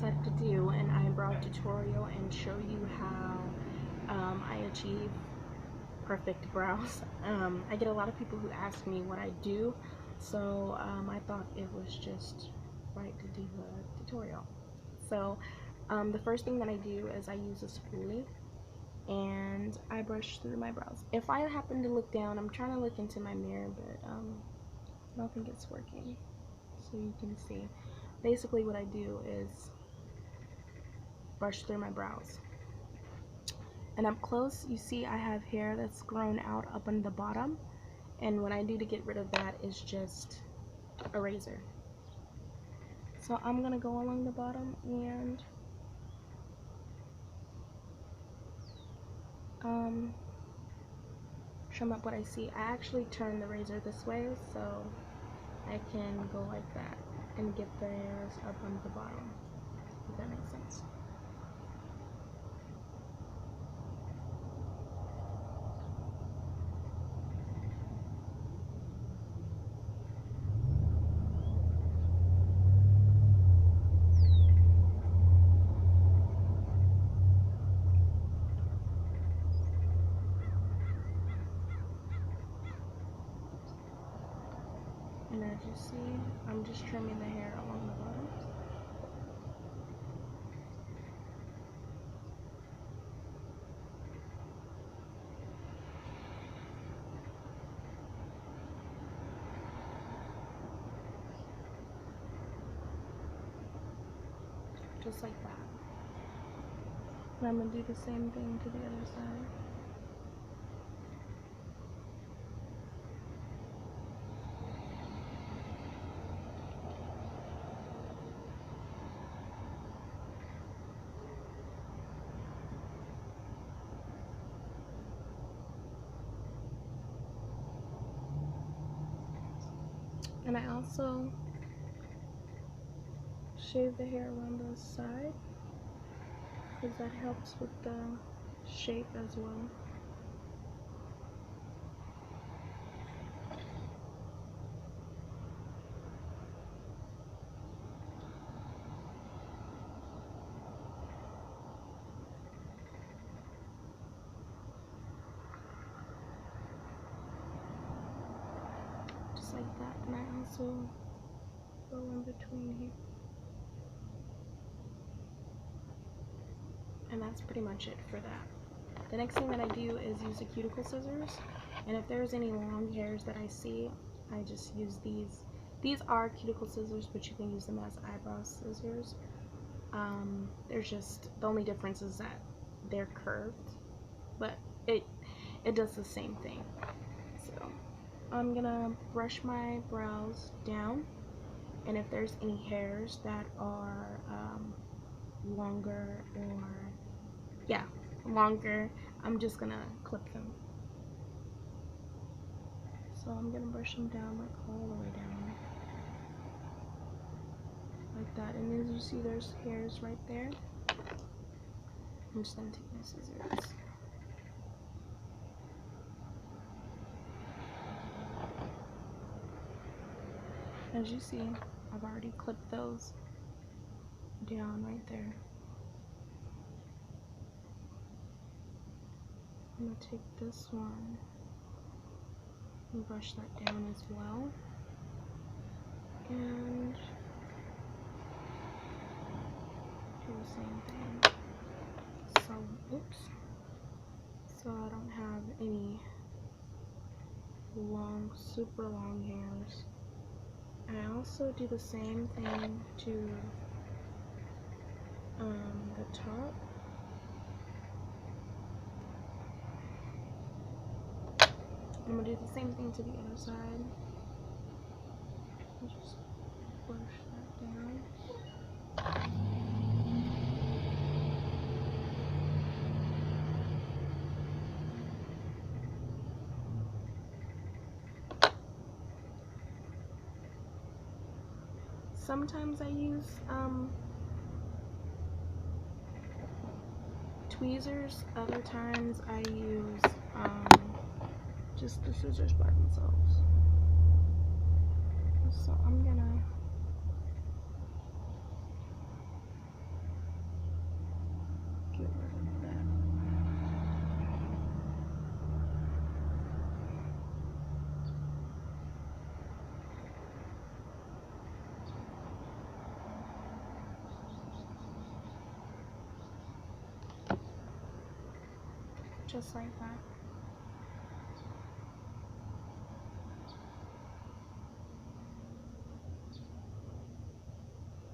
decided to do an eyebrow tutorial and show you how I achieve perfect brows. I get a lot of people who ask me what I do, so I thought it was just right to do a tutorial. So the first thing that I do is I use a spoolie and I brush through my brows. If I happen to look down, I'm trying to look into my mirror, but I don't think it's working. So you can see, basically what I do is brush through my brows. And up close, you see I have hair that's grown out up on the bottom, and what I do to get rid of that is just a razor. So I'm gonna go along the bottom and trim up what I see. I actually turn the razor this way so I can go like that and get the hairs up on the bottom, if that makes sense. And as you see, I'm just trimming the hair along the bottom. Just like that. And I'm going to do the same thing to the other side. And I also shave the hair around the side because that helps with the shape as well. Just like that. And I also go in between here. And that's pretty much it for that. The next thing that I do is use the cuticle scissors, and if there's any long hairs that I see, I just use these. These are cuticle scissors, but you can use them as eyebrow scissors. There's just, the only difference is that they're curved, but it does the same thing. So I'm gonna brush my brows down, and if there's any hairs that are longer, I'm just gonna clip them. So I'm gonna brush them down, like all the way down, like that. And as you see, there's hairs right there. I'm just gonna take my scissors. As you see, I've already clipped those down right there. I'm gonna take this one and brush that down as well. And do the same thing. So, oops. So I don't have any long, super long hairs. And I also do the same thing to the top. I'm gonna do the same thing to the other side. Just brush that down. Sometimes I use tweezers, other times I use just the scissors by themselves. So I'm gonna just like that.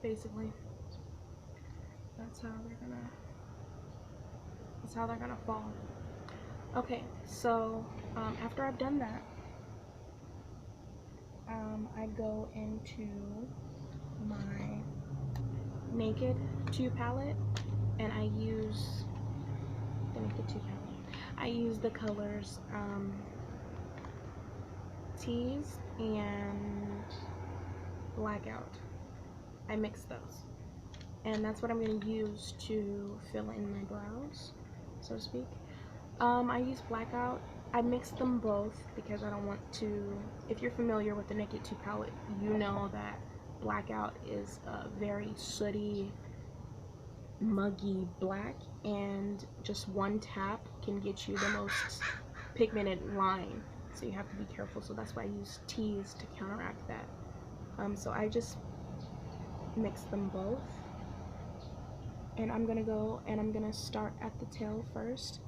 Basically, that's how they're gonna fall. Okay, so after I've done that, I go into my Naked 2 palette, and I use the Naked 2 palette. I use the colors Tease and Blackout. I mix those, and that's what I'm going to use to fill in my brows, so to speak. I use Blackout. I mix them both because I don't want to, if you're familiar with the Naked 2 palette, you know that Blackout is a very sooty, muggy black, and just one tap can get you the most pigmented line, so you have to be careful. So that's why I use Tease to counteract that. So I just mix them both, and I'm gonna start at the tail first,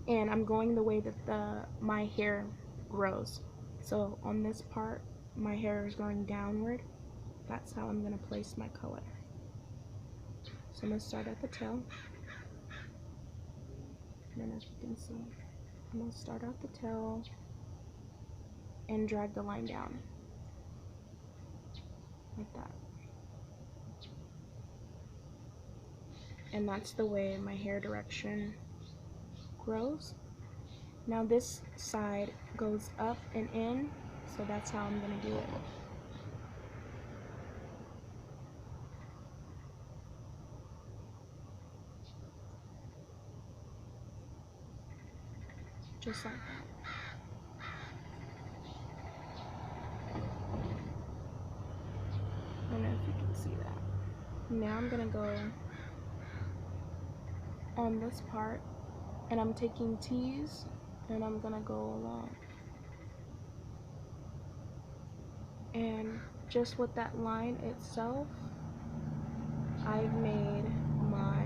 and I'm going the way that my hair grows. So on this part, my hair is going downward. That's how I'm gonna place my color. So I'm gonna start at the tail. And then, as you can see, I'm gonna start at the tail and drag the line down like that. And that's the way my hair direction grows. Now this side goes up and in, so that's how I'm gonna do it. Just like that. I don't know if you can see that. Now I'm gonna go on this part, and I'm taking Tease, and I'm gonna go along. And just with that line itself, I've made my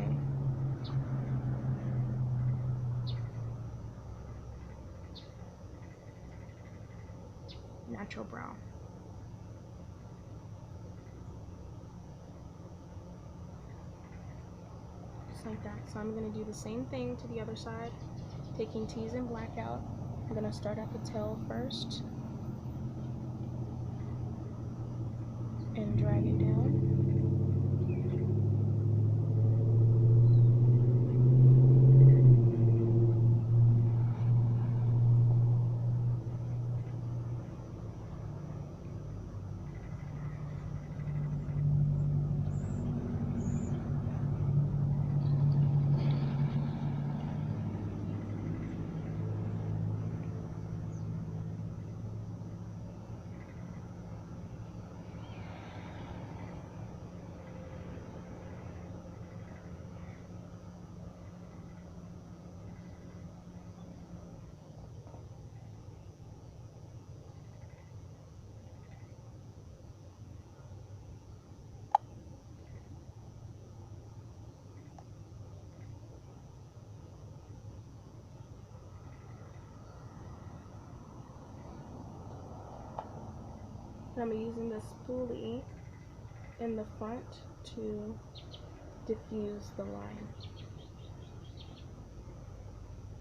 natural brown. Just like that. So I'm going to do the same thing to the other side, taking Tease and Blackout. I'm going to start at the tail first and drag it down. And I'm using the spoolie in the front to diffuse the line,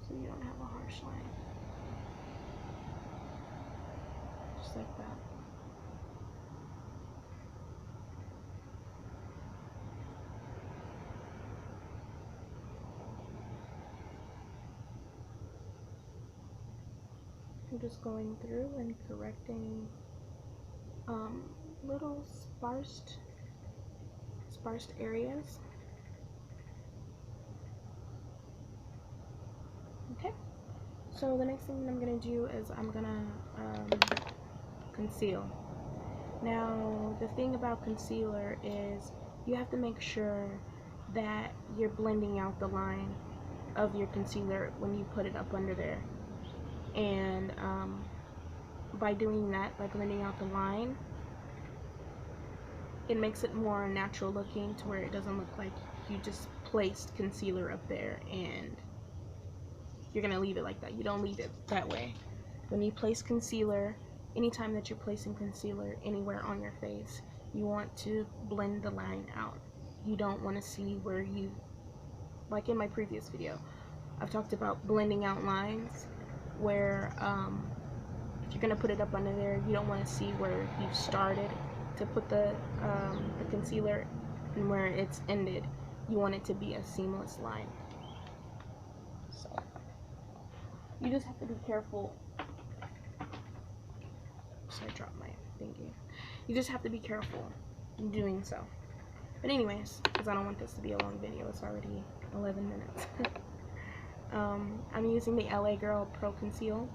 so you don't have a harsh line. Just like that. I'm just going through and correcting little sparse areas. Okay, so the next thing I'm gonna do is I'm gonna conceal. Now the thing about concealer is you have to make sure that you're blending out the line of your concealer when you put it up under there, and by doing that, by blending out the line, it makes it more natural looking, to where it doesn't look like you just placed concealer up there and you're gonna leave it like that. You don't leave it that way. When you place concealer, anytime that you're placing concealer anywhere on your face, you want to blend the line out. You don't want to see where you, like in my previous video, I've talked about blending out lines where if you're gonna put it up under there, you don't want to see where you started to put the concealer and where it's ended. You want it to be a seamless line. So you just have to be careful. So I dropped my thingy. You just have to be careful in doing so. But anyways, because I don't want this to be a long video, it's already 11 minutes. I'm using the LA Girl Pro Conceal,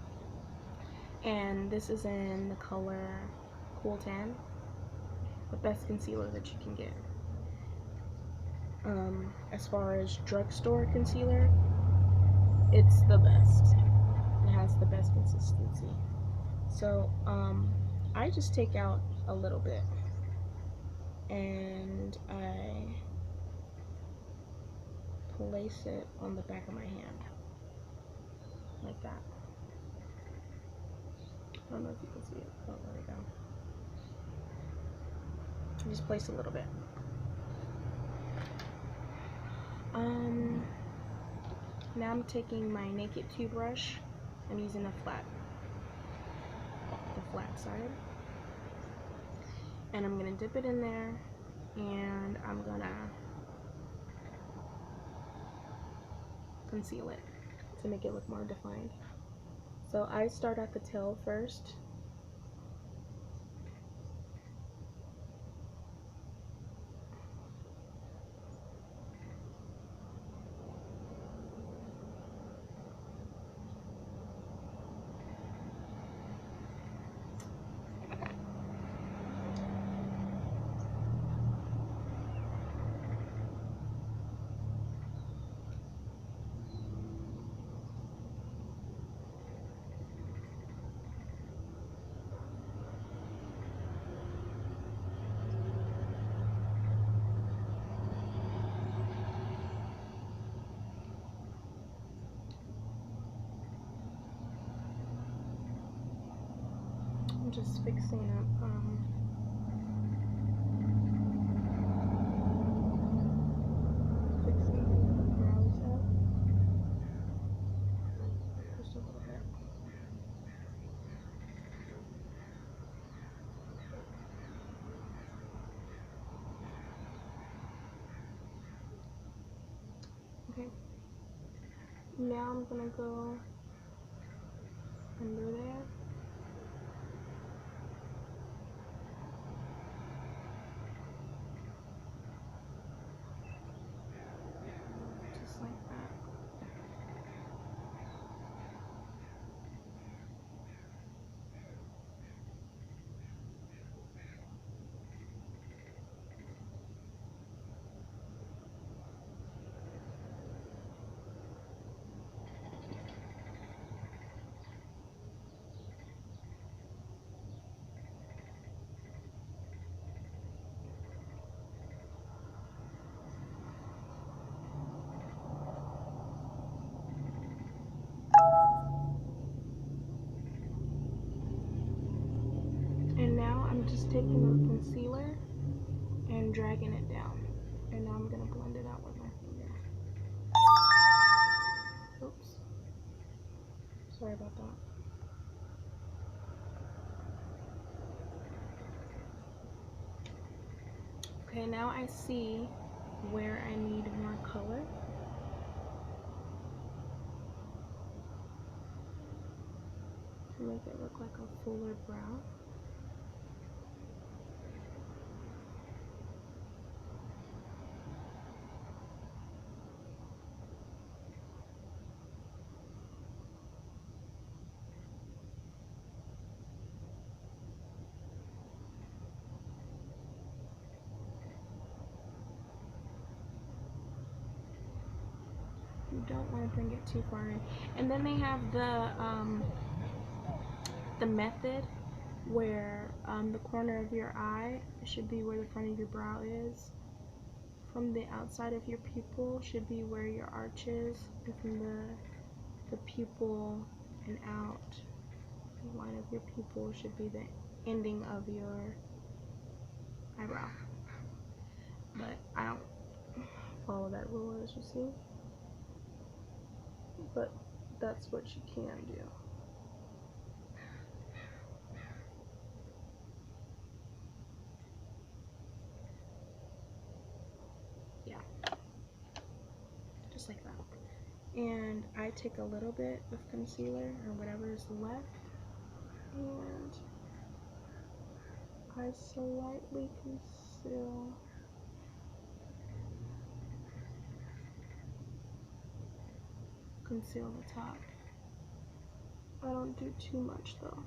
and this is in the color Cool Tan, the best concealer that you can get. As far as drugstore concealer, it's the best. It has the best consistency. So I just take out a little bit and I place it on the back of my hand like that. I don't know if you can see it. Oh, there we go. Just place a little bit. Now I'm taking my Naked 2 brush. I'm using the flat side, and I'm gonna dip it in there, and I'm gonna conceal it to make it look more defined. So I start at the tail first. I'm just fixing up fixing the brows up just a little bit. Okay. Now I'm gonna go under there. Just like that. And now I'm just taking the concealer and dragging it down. And now I'm going to blend it out with my finger. Oops. Sorry about that. Okay, now I see where I need more color. To make it look like a fuller brow. You don't want to bring it too far in. And then they have the method where the corner of your eye should be where the front of your brow is. From the outside of your pupil should be where your arch is. And from the the pupil and out. The line of your pupil should be the ending of your eyebrow. But I don't follow that rule, as you see. But that's what you can do. Yeah. Just like that. And I take a little bit of concealer or whatever is left, and I slightly conceal the top. I don't do too much though.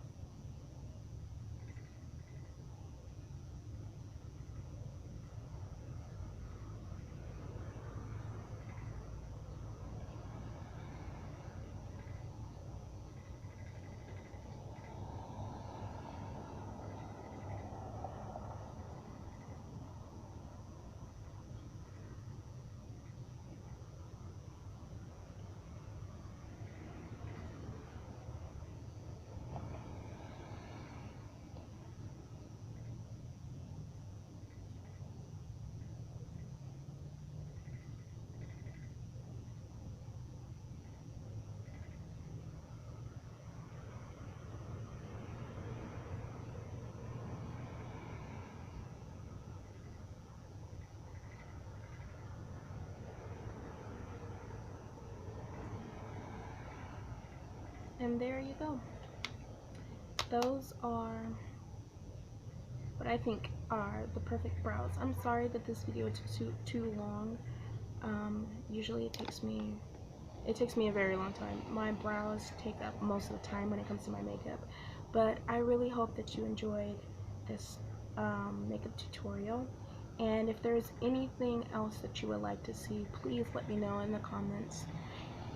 And there you go. Those are what I think are the perfect brows. I'm sorry that this video took too long. Usually it takes me a very long time. My brows take up most of the time when it comes to my makeup. But I really hope that you enjoyed this makeup tutorial. And if there's anything else that you would like to see, please let me know in the comments.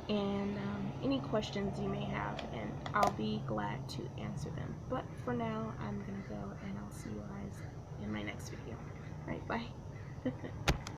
And any questions you may have, and I'll be glad to answer them. But for now, I'm gonna go, and I'll see you guys in my next video. Alright, bye.